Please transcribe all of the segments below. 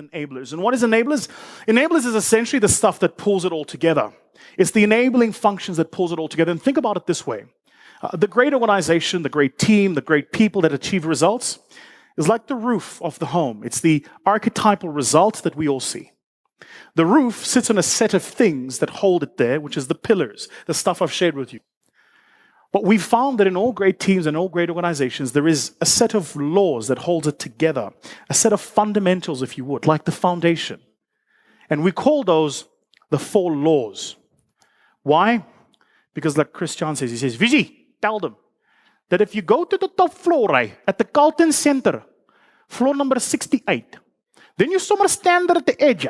enablers. And what is enablers? Enablers is essentially the stuff that pulls it all together. It's the enabling functions that pulls it all together. And think about it this way. The great organization, the great team, the great people that achieve results is like the roof of the home. It's the archetypal result that we all see. The roof sits on a set of things that hold it there, which is the pillars, the stuff I've shared with you. But we've found that in all great teams and all great organizations, there is a set of laws that holds it together, a set of fundamentals, if you would, like the foundation. And we call those the 4 laws. Why? Because like Christian says, he says, Vusi, tell them that if you go to the top floor at the Carlton Center, floor number 68, then you somewhere stand there at the edge,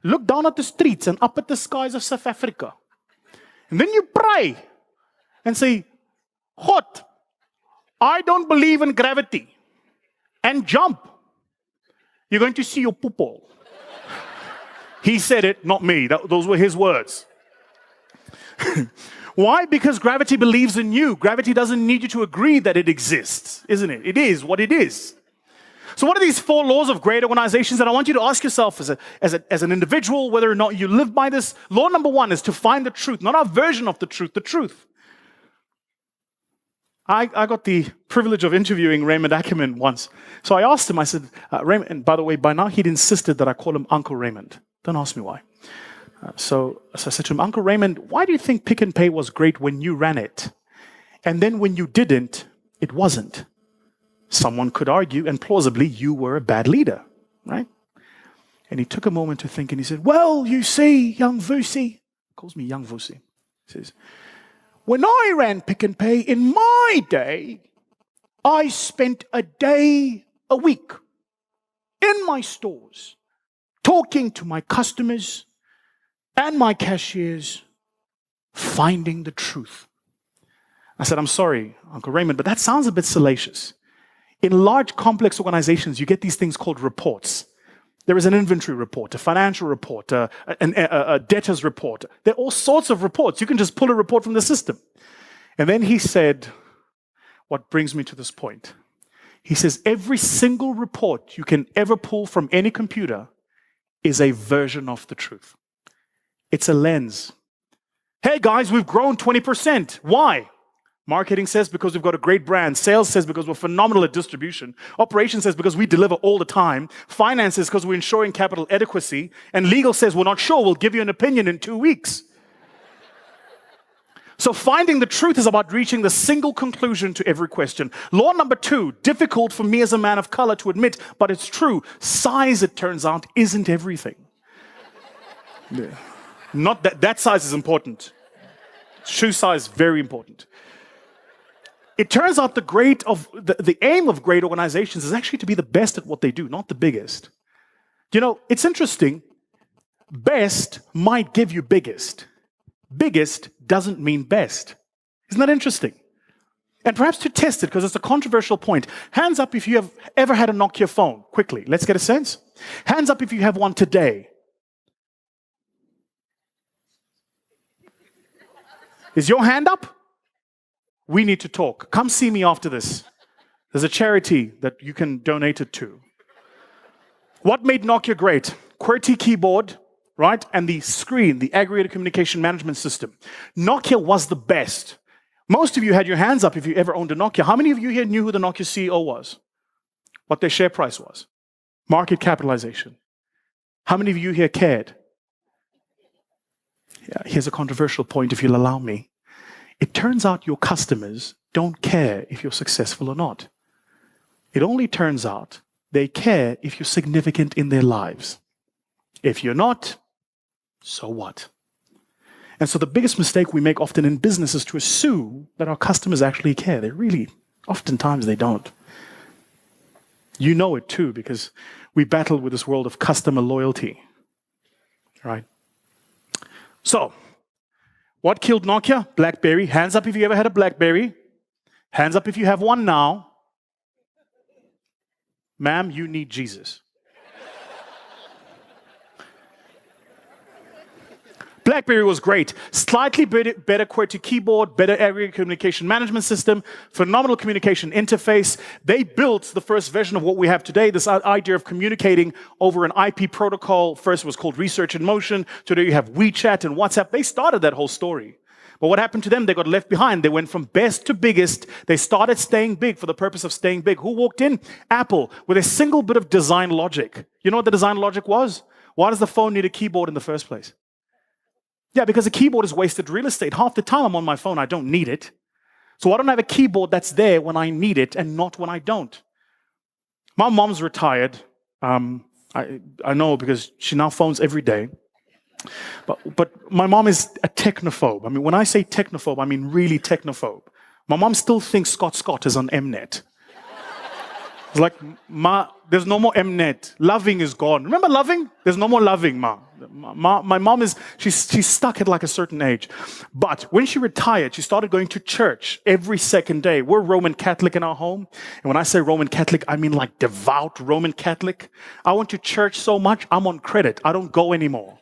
look down at the streets and up at the skies of South Africa. And then you pray and say, God, I don't believe in gravity. And jump. You're going to see your poople. He said it, not me. Those were his words. Why? Because gravity believes in you. Gravity doesn't need you to agree that it exists, isn't it? It is what it is. So what are these 4 laws of great organizations? And I want you to ask yourself as an individual, whether or not you live by this. Law number 1 is to find the truth, not our version of the truth, the truth. I got the privilege of interviewing Raymond Ackerman once. So I asked him, I said, Raymond, and by the way, by now he'd insisted that I call him Uncle Raymond. Don't ask me why. So I said to him, Uncle Raymond, why do you think Pick and Pay was great when you ran it? And then when you didn't, it wasn't. Someone could argue, and plausibly, you were a bad leader, right? And he took a moment to think, and he said, well, you see, young Vusi, he calls me young Vusi, he says, when I ran Pick and Pay in my day, I spent a day a week in my stores talking to my customers and my cashiers, finding the truth. I said, I'm sorry, Uncle Raymond, but that sounds a bit salacious. In large, complex organizations, you get these things called reports. There is an inventory report, a financial report, a debtor's report. There are all sorts of reports. You can just pull a report from the system. And then he said, what brings me to this point? He says, every single report you can ever pull from any computer is a version of the truth. It's a lens. Hey guys, we've grown 20%. Why? Marketing says because we've got a great brand. Sales says because we're phenomenal at distribution. Operations says because we deliver all the time. Finance says because we're ensuring capital adequacy. And legal says we're not sure. We'll give you an opinion in 2 weeks. So finding the truth is about reaching the single conclusion to every question. Law number 2, difficult for me as a man of color to admit, but it's true. Size, it turns out, isn't everything. Yeah. Not that size is important. Shoe size, very important. It turns out the aim of great organizations is actually to be the best at what they do, not the biggest. You know, it's interesting. Best might give you biggest. Biggest doesn't mean best. Isn't that interesting? And perhaps to test it, because it's a controversial point. Hands up if you have ever had a Nokia phone. Quickly, let's get a sense. Hands up if you have one today. Is your hand up? We need to talk. Come see me after this. There's a charity that you can donate it to. What made Nokia great? QWERTY keyboard, right? And the screen, the aggregated communication management system. Nokia was the best. Most of you had your hands up if you ever owned a Nokia. How many of you here knew who the Nokia CEO was? What their share price was? Market capitalization. How many of you here cared? Yeah, here's a controversial point, if you'll allow me. It turns out your customers don't care if you're successful or not. It only turns out they care if you're significant in their lives. If you're not, so what? And so the biggest mistake we make often in business is to assume that our customers actually care. They really, oftentimes they don't. You know it too, because we battle with this world of customer loyalty, right? So, what killed Nokia? BlackBerry. Hands up if you ever had a BlackBerry. Hands up if you have one now. Ma'am, you need Jesus. BlackBerry was great. Slightly better QWERTY keyboard, better area communication management system, phenomenal communication interface. They built the first version of what we have today, this idea of communicating over an IP protocol. First it was called Research in Motion. Today you have WeChat and WhatsApp. They started that whole story. But what happened to them? They got left behind. They went from best to biggest. They started staying big for the purpose of staying big. Who walked in? Apple, with a single bit of design logic. You know what the design logic was? Why does the phone need a keyboard in the first place? Yeah, because a keyboard is wasted real estate. Half the time I'm on my phone, I don't need it. So why don't I have a keyboard that's there when I need it and not when I don't? My mom's retired. I know because she now phones every day. But my mom is a technophobe. I mean, when I say technophobe, I mean really technophobe. My mom still thinks Scott is on Mnet. It's like, Ma, there's no more Mnet. Loving is gone. Remember loving? There's no more loving, Ma. My mom is, she's stuck at like a certain age. But when she retired, she started going to church every second day. We're Roman Catholic in our home. And when I say Roman Catholic, I mean like devout Roman Catholic. I went to church so much, I'm on credit. I don't go anymore.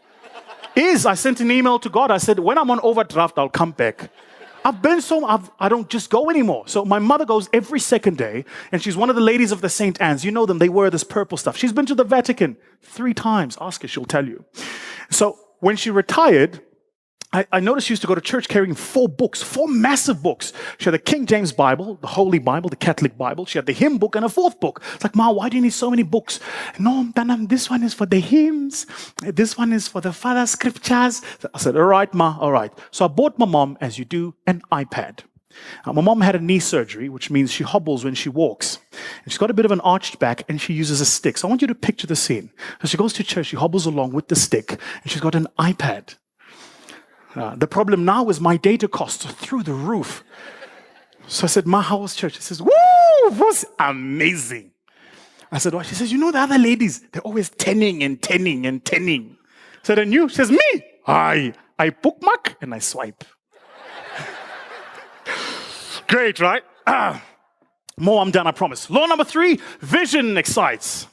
I sent an email to God. I said, when I'm on overdraft, I'll come back. I don't just go anymore. So my mother goes every second day, and she's one of the ladies of the St. Anne's. You know them, they wear this purple stuff. She's been to the Vatican 3 times. Ask her, she'll tell you. So when she retired, I noticed she used to go to church carrying 4 books, 4 massive books. She had the King James Bible, the Holy Bible, the Catholic Bible. She had the hymn book and a 4th book. It's like, Ma, why do you need so many books? No, this one is for the hymns. This one is for the Father Scriptures. I said, all right, Ma, all right. So I bought my mom, as you do, an iPad. My mom had a knee surgery, which means she hobbles when she walks. And she's got a bit of an arched back, and she uses a stick. So I want you to picture the scene. So she goes to church, she hobbles along with the stick, and she's got an iPad. The problem now is my data costs are through the roof. So I said, Ma, how was church? She says, woo, it was amazing. I said, what? She says, you know the other ladies, they're always tenning and tenning and tenning. I said, and you? She says, me? I bookmark and I swipe. Great, right? More, I'm done, I promise. Law number 3, vision excites.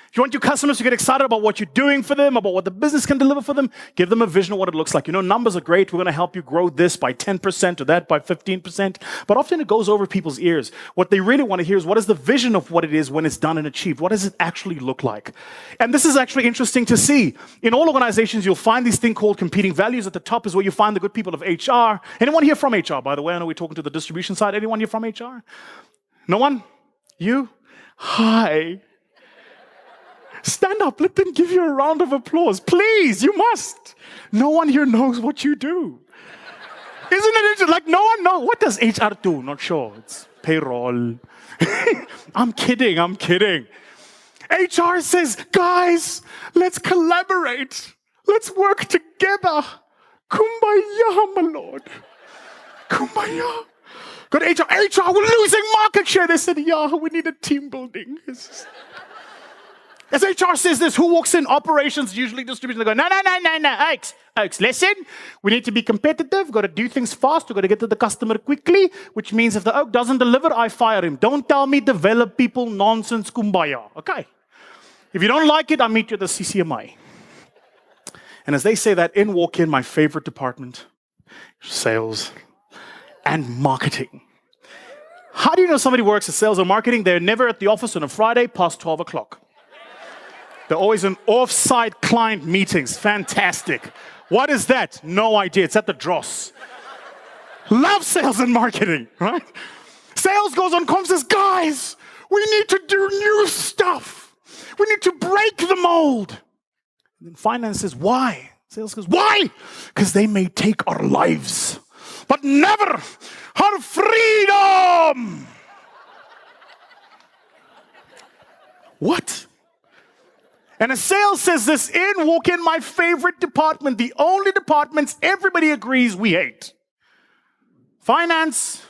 If you want your customers to get excited about what you're doing for them, about what the business can deliver for them, give them a vision of what it looks like. You know, numbers are great. We're going to help you grow this by 10% or that by 15%. But often it goes over people's ears. What they really want to hear is what is the vision of what it is when it's done and achieved? What does it actually look like? And this is actually interesting to see. In all organizations, you'll find this thing called competing values. At the top is where you find the good people of HR. Anyone here from HR, by the way? I know we're talking to the distribution side. Anyone here from HR? No one? You? Hi. Stand up, let them give you a round of applause. Please, you must. No one here knows what you do. Isn't it interesting? Like, no one knows. What does HR do? Not sure. It's payroll. I'm kidding. HR says, guys, let's collaborate. Let's work together. Kumbaya, my lord. Kumbaya. Got HR, we're losing market share. They said, yeah, we need a team building. As HR says this, who walks in? Operations, usually distribution. They go, no, Oaks, listen. We need to be competitive. We've got to do things fast. We've got to get to the customer quickly, which means if the Oak doesn't deliver, I fire him. Don't tell me develop people nonsense kumbaya. Okay. If you don't like it, I'll meet you at the CCMI. And as they say that, in walk in my favorite department, sales and marketing. How do you know somebody works at sales or marketing? They're never at the office on a Friday past 12 o'clock. They're always in off-site client meetings. Fantastic. What is that? No idea. It's at the Dross. Love sales and marketing, right? Sales goes on conferences. Guys, we need to do new stuff. We need to break the mold. And then finance says, why? Sales goes, why? Because they may take our lives, but never our freedom. What? And a sales says this, walk in my favorite department, the only departments everybody agrees we hate. Finance,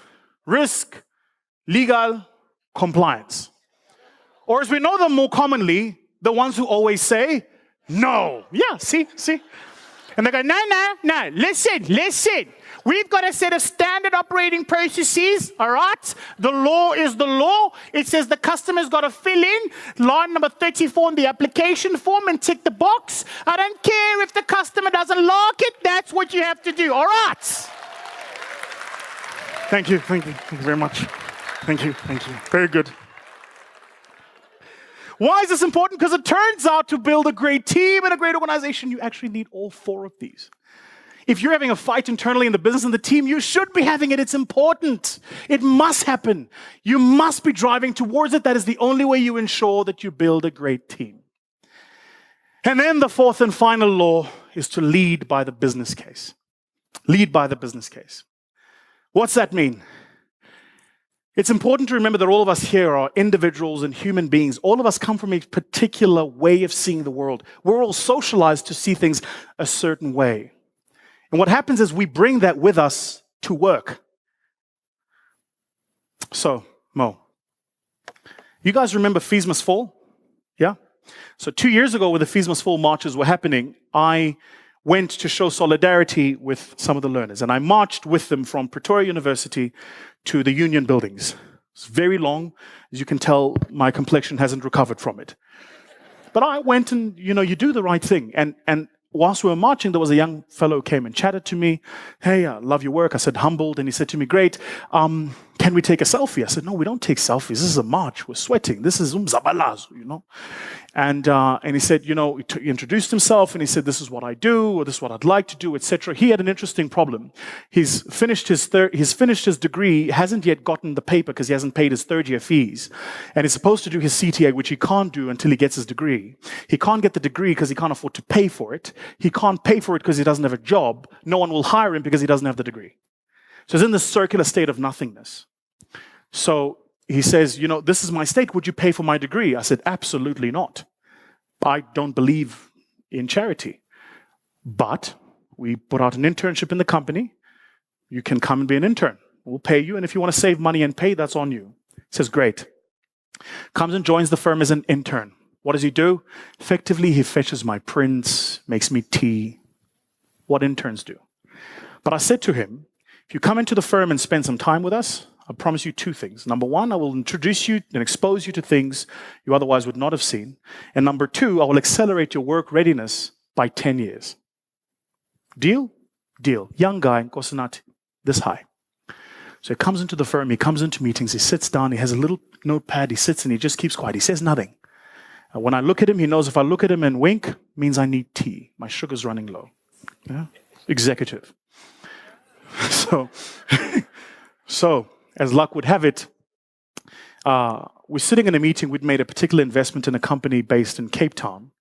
risk, legal, compliance. Or as we know them more commonly, the ones who always say, no. Yeah, see? And they go, no, listen. We've got a set of standard operating processes, all right? The law is the law. It says the customer's got to fill in line number 34 in the application form and tick the box. I don't care if the customer doesn't like it. That's what you have to do, all right? Thank you very much. Thank you. Very good. Why is this important? Because it turns out to build a great team and a great organization, you actually need all four of these. If you're having a fight internally in the business and the team, you should be having it. It's important. It must happen. You must be driving towards it. That is the only way you ensure that you build a great team. And then the fourth and final law is to lead by the business case. Lead by the business case. What's that mean? It's important to remember that all of us here are individuals and human beings. All of us come from a particular way of seeing the world. We're all socialized to see things a certain way. And what happens is we bring that with us to work. So, Mo, you guys remember Fees Must Fall? Yeah? So 2 years ago when the Fees Must Fall marches were happening, I went to show solidarity with some of the learners. And I marched with them from Pretoria University to the Union buildings. It's very long. As you can tell, my complexion hasn't recovered from it. But I went and, you do the right thing. And whilst we were marching, there was a young fellow who came and chatted to me. Hey, I love your work. I said, humbled. And he said to me, great. Can we take a selfie? I said, no, we don't take selfies. This is a march. We're sweating. This is umzabalazo, And he said, he introduced himself and he said, this is what I do, or this is what I'd like to do, etc. He had an interesting problem. He's finished his degree, hasn't yet gotten the paper because he hasn't paid his third-year fees. And he's supposed to do his CTA, which he can't do until he gets his degree. He can't get the degree because he can't afford to pay for it. He can't pay for it because he doesn't have a job. No one will hire him because he doesn't have the degree. So he's in this circular state of nothingness. So he says, this is my state. Would you pay for my degree? I said, absolutely not. I don't believe in charity. But we put out an internship in the company. You can come and be an intern. We'll pay you. And if you want to save money and pay, that's on you. He says, great. Comes and joins the firm as an intern. What does he do? Effectively, he fetches my prints, makes me tea. What interns do. But I said to him, if you come into the firm and spend some time with us, I promise you two things. Number one, I will introduce you and expose you to things you otherwise would not have seen. And number two, I will accelerate your work readiness by 10 years. Deal? Deal. Young guy, Nkosinati, this high. So he comes into the firm, he comes into meetings, he sits down, he has a little notepad, he sits and he just keeps quiet. He says nothing. And when I look at him, he knows if I look at him and wink, means I need tea. My sugar's running low. Yeah? Executive. So, as luck would have it, we're sitting in a meeting. We'd made a particular investment in a company based in Cape Town,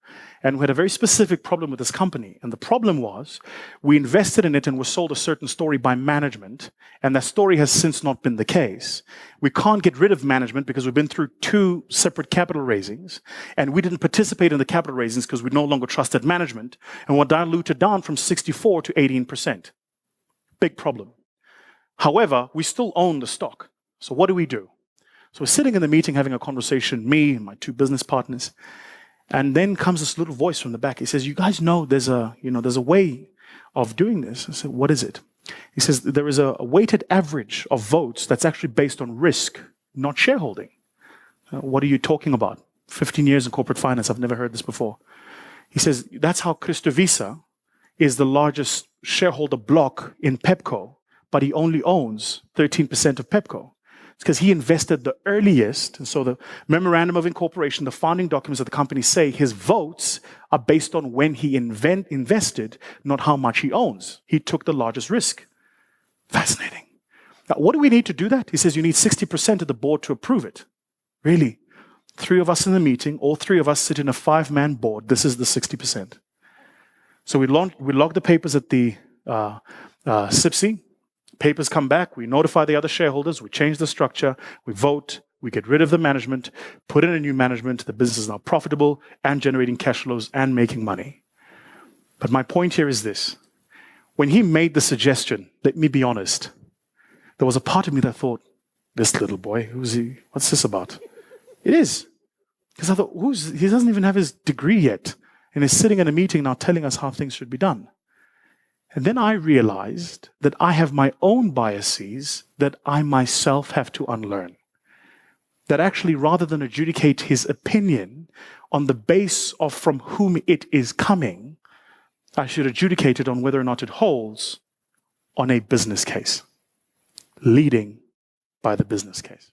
and we had a very specific problem with this company. And the problem was, we invested in it and were sold a certain story by management, and that story has since not been the case. We can't get rid of management because we've been through 2 separate capital raisings, and we didn't participate in the capital raisings because we no longer trusted management, and we're diluted down from 64 to 18%. Big problem. However, we still own the stock. So what do we do? So we're sitting in the meeting having a conversation, me and my 2 business partners, and then comes this little voice from the back. He says, you guys know there's a way of doing this. I said, what is it? He says, there is a weighted average of votes that's actually based on risk, not shareholding. What are you talking about? 15 years in corporate finance, I've never heard this before. He says, that's how Christo Visa is the largest shareholder block in Pepco, but he only owns 13% of Pepco. It's because he invested the earliest, and so the memorandum of incorporation, the founding documents of the company say his votes are based on when he invested, not how much he owns. He took the largest risk. Fascinating. Now, what do we need to do that? He says you need 60% of the board to approve it. Really? 3 of us in the meeting, all 3 of us sit in a 5-man board. This is the 60%. So we log the papers at the SIPC. Papers come back, we notify the other shareholders, we change the structure, we vote, we get rid of the management, put in a new management, the business is now profitable and generating cash flows and making money. But my point here is this. When he made the suggestion, let me be honest, there was a part of me that thought, this little boy, who's he? What's this about? It is. Because I thought, he doesn't even have his degree yet, and is sitting in a meeting now telling us how things should be done. And then I realized that I have my own biases that I myself have to unlearn. That actually, rather than adjudicate his opinion on the base of from whom it is coming, I should adjudicate it on whether or not it holds on a business case, leading by the business case.